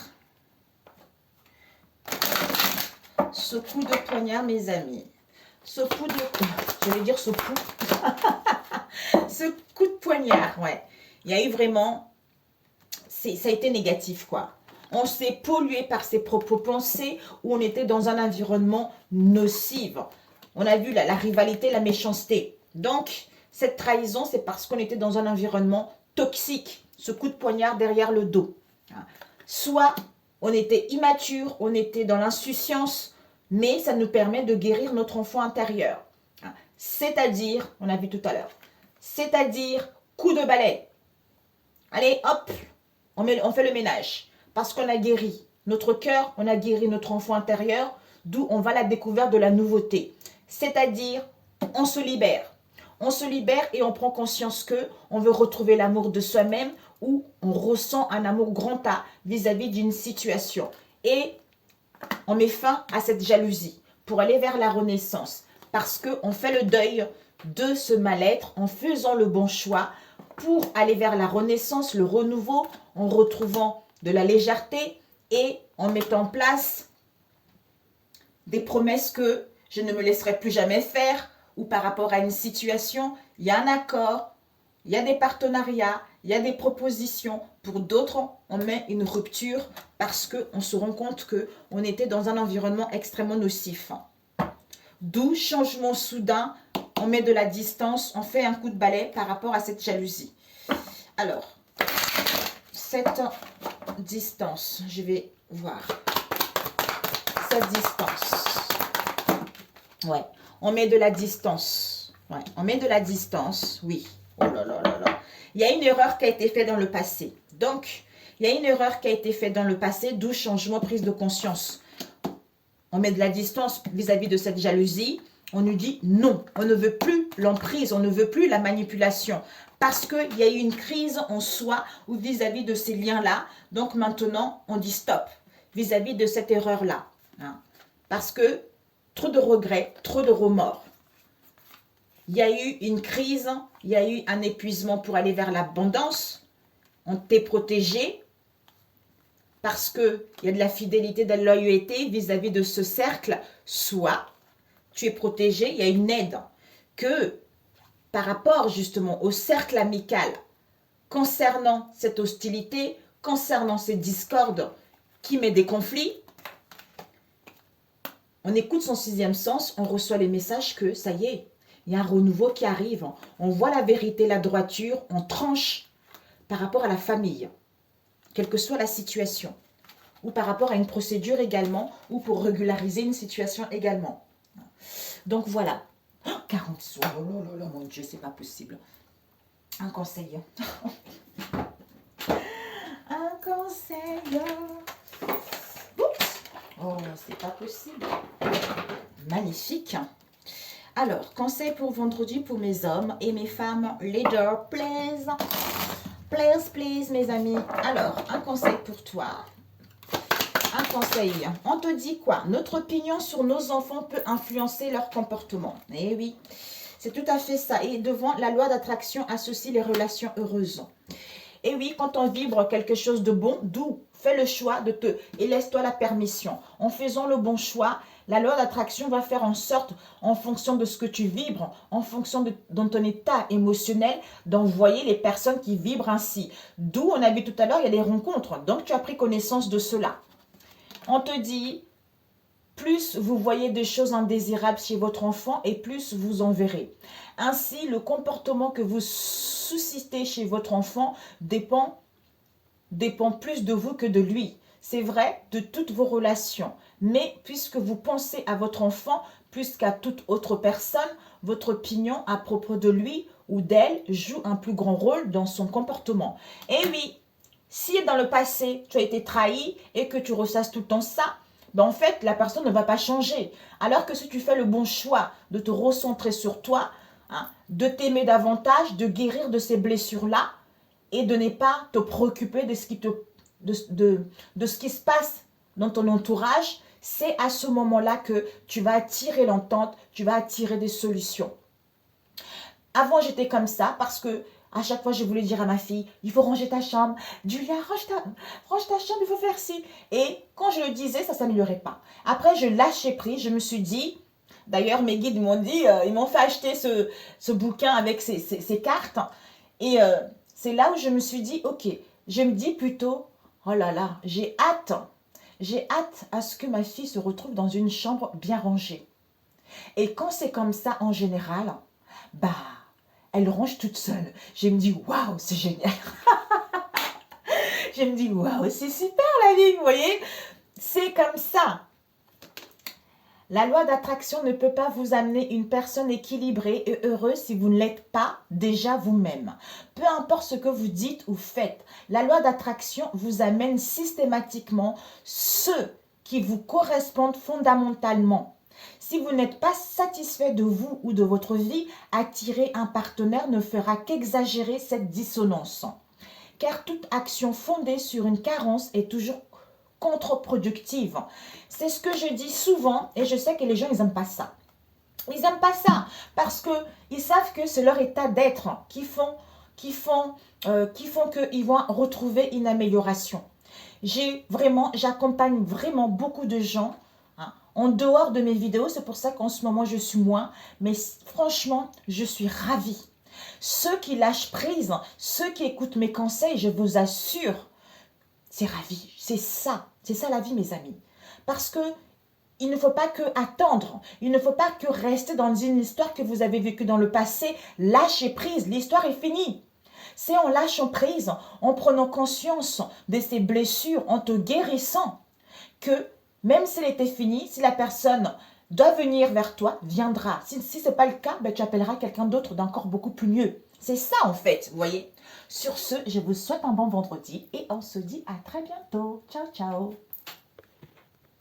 S1: Ce coup de poignard, mes amis. Ce coup de... J'allais dire ce coup. Ce coup de poignard, ouais. Il y a eu vraiment... Ça a été négatif, quoi. On s'est pollué par ses propres pensées où on était dans un environnement nocif. On a vu la rivalité, la méchanceté. Donc, cette trahison, c'est parce qu'on était dans un environnement toxique. Ce coup de poignard derrière le dos. Soit on était immature, on était dans l'insouciance, mais ça nous permet de guérir notre enfant intérieur. C'est-à-dire, on a vu tout à l'heure, c'est-à-dire coup de balai. Allez, hop, on fait le ménage. Parce qu'on a guéri notre cœur, on a guéri notre enfant intérieur, d'où on va à la découverte de la nouveauté. C'est-à-dire, on se libère. On se libère et on prend conscience que on veut retrouver l'amour de soi-même ou on ressent un amour grand A vis-à-vis d'une situation. Et on met fin à cette jalousie pour aller vers la renaissance. Parce qu'on fait le deuil de ce mal-être en faisant le bon choix pour aller vers la renaissance, le renouveau, en retrouvant de la légèreté et en mettant en place des promesses que je ne me laisserai plus jamais faire ou par rapport à une situation, il y a un accord, il y a des partenariats, il y a des propositions. Pour d'autres, on met une rupture parce qu'on se rend compte qu'on était dans un environnement extrêmement nocif. D'où changement soudain, on met de la distance, on fait un coup de balai par rapport à cette jalousie. Alors, cette distance, je vais voir. Cette distance. Ouais, on met de la distance. Ouais, on met de la distance, oui. Oh là là là là. Il y a une erreur qui a été faite dans le passé. Donc, il y a une erreur qui a été faite dans le passé, d'où changement, prise de conscience. On met de la distance vis-à-vis de cette jalousie. On nous dit non, on ne veut plus l'emprise, on ne veut plus la manipulation. Parce qu'il y a eu une crise en soi ou vis-à-vis de ces liens-là. Donc maintenant, on dit stop vis-à-vis de cette erreur-là. Hein. Parce que trop de regrets, trop de remords. Il y a eu une crise, il y a eu un épuisement pour aller vers l'abondance. On t'est protégé parce qu'il y a de la fidélité, de la loyauté vis-à-vis de ce cercle. Soit tu es protégé, il y a une aide que par rapport justement au cercle amical, concernant cette hostilité, concernant ces discordes qui met des conflits, on écoute son sixième sens, on reçoit les messages que ça y est, il y a un renouveau qui arrive. On voit la vérité, la droiture, on tranche par rapport à la famille, quelle que soit la situation, ou par rapport à une procédure également, ou pour régulariser une situation également. Donc voilà. Oh, 40 sous. Oh là là là, mon Dieu, c'est pas possible. Un conseil. Un conseil. Oups. Oh, c'est pas possible. Magnifique. Alors, conseil pour vendredi pour mes hommes et mes femmes. Leader, please. Please, please, mes amis. Alors, un conseil pour toi. Un conseil. On te dit quoi? Notre opinion sur nos enfants peut influencer leur comportement. Eh oui, c'est tout à fait ça. Et devant la loi d'attraction associe les relations heureuses. Et oui, quand on vibre quelque chose de bon, d'où fais le choix de te... et laisse-toi la permission. En faisant le bon choix, la loi d'attraction va faire en sorte, en fonction de ce que tu vibres, en fonction de ton état émotionnel, d'envoyer les personnes qui vibrent ainsi. D'où on a vu tout à l'heure, il y a des rencontres. Donc, tu as pris connaissance de cela. On te dit, plus vous voyez des choses indésirables chez votre enfant et plus vous en verrez. Ainsi, le comportement que vous suscitez chez votre enfant dépend plus de vous que de lui. C'est vrai de toutes vos relations. Mais puisque vous pensez à votre enfant plus qu'à toute autre personne, votre opinion à propos de lui ou d'elle joue un plus grand rôle dans son comportement. Et oui, si dans le passé, tu as été trahi et que tu ressasses tout le temps ça, ben en fait, la personne ne va pas changer. Alors que si tu fais le bon choix de te recentrer sur toi, hein, de t'aimer davantage, de guérir de ces blessures-là et de ne pas te préoccuper de ce qui se passe dans ton entourage, c'est à ce moment-là que tu vas attirer l'entente, tu vas attirer des solutions. Avant, j'étais comme ça parce que à chaque fois, je voulais dire à ma fille, il faut ranger ta chambre. Julia, range ta chambre, il faut faire ci. Et quand je le disais, ça ne s'améliorait pas. Après, je lâchais prise. Je me suis dit, d'ailleurs, mes guides m'ont dit, ils m'ont fait acheter ce bouquin avec ces cartes. Et c'est là où je me suis dit, ok, je me dis plutôt, oh là là, j'ai hâte à ce que ma fille se retrouve dans une chambre bien rangée. Et quand c'est comme ça, en général, bah... elle range toute seule. Je me dis, waouh, c'est génial. Je me dis, waouh, c'est super la vie, vous voyez. C'est comme ça. La loi d'attraction ne peut pas vous amener une personne équilibrée et heureuse si vous ne l'êtes pas déjà vous-même. Peu importe ce que vous dites ou faites, la loi d'attraction vous amène systématiquement ceux qui vous correspondent fondamentalement. Si vous n'êtes pas satisfait de vous ou de votre vie, attirer un partenaire ne fera qu'exagérer cette dissonance. Car toute action fondée sur une carence est toujours contre-productive. C'est ce que je dis souvent et je sais que les gens, ils n'aiment pas ça. Ils n'aiment pas ça parce qu'ils savent que c'est leur état d'être qui font qu'ils vont retrouver une amélioration. J'accompagne vraiment beaucoup de gens en dehors de mes vidéos, c'est pour ça qu'en ce moment je suis moins, mais franchement, je suis ravie. Ceux qui lâchent prise, ceux qui écoutent mes conseils, je vous assure, c'est ravi, c'est ça la vie mes amis. Parce que il ne faut pas que attendre, il ne faut pas que rester dans une histoire que vous avez vécue dans le passé. Lâchez prise, l'histoire est finie. C'est en lâchant prise, en prenant conscience de ces blessures, en te guérissant, que même s'il était fini, si la personne doit venir vers toi, viendra. Si ce n'est pas le cas, ben, tu appelleras quelqu'un d'autre d'encore beaucoup plus mieux. C'est ça en fait, vous voyez. Sur ce, je vous souhaite un bon vendredi et on se dit à très bientôt. Ciao, ciao.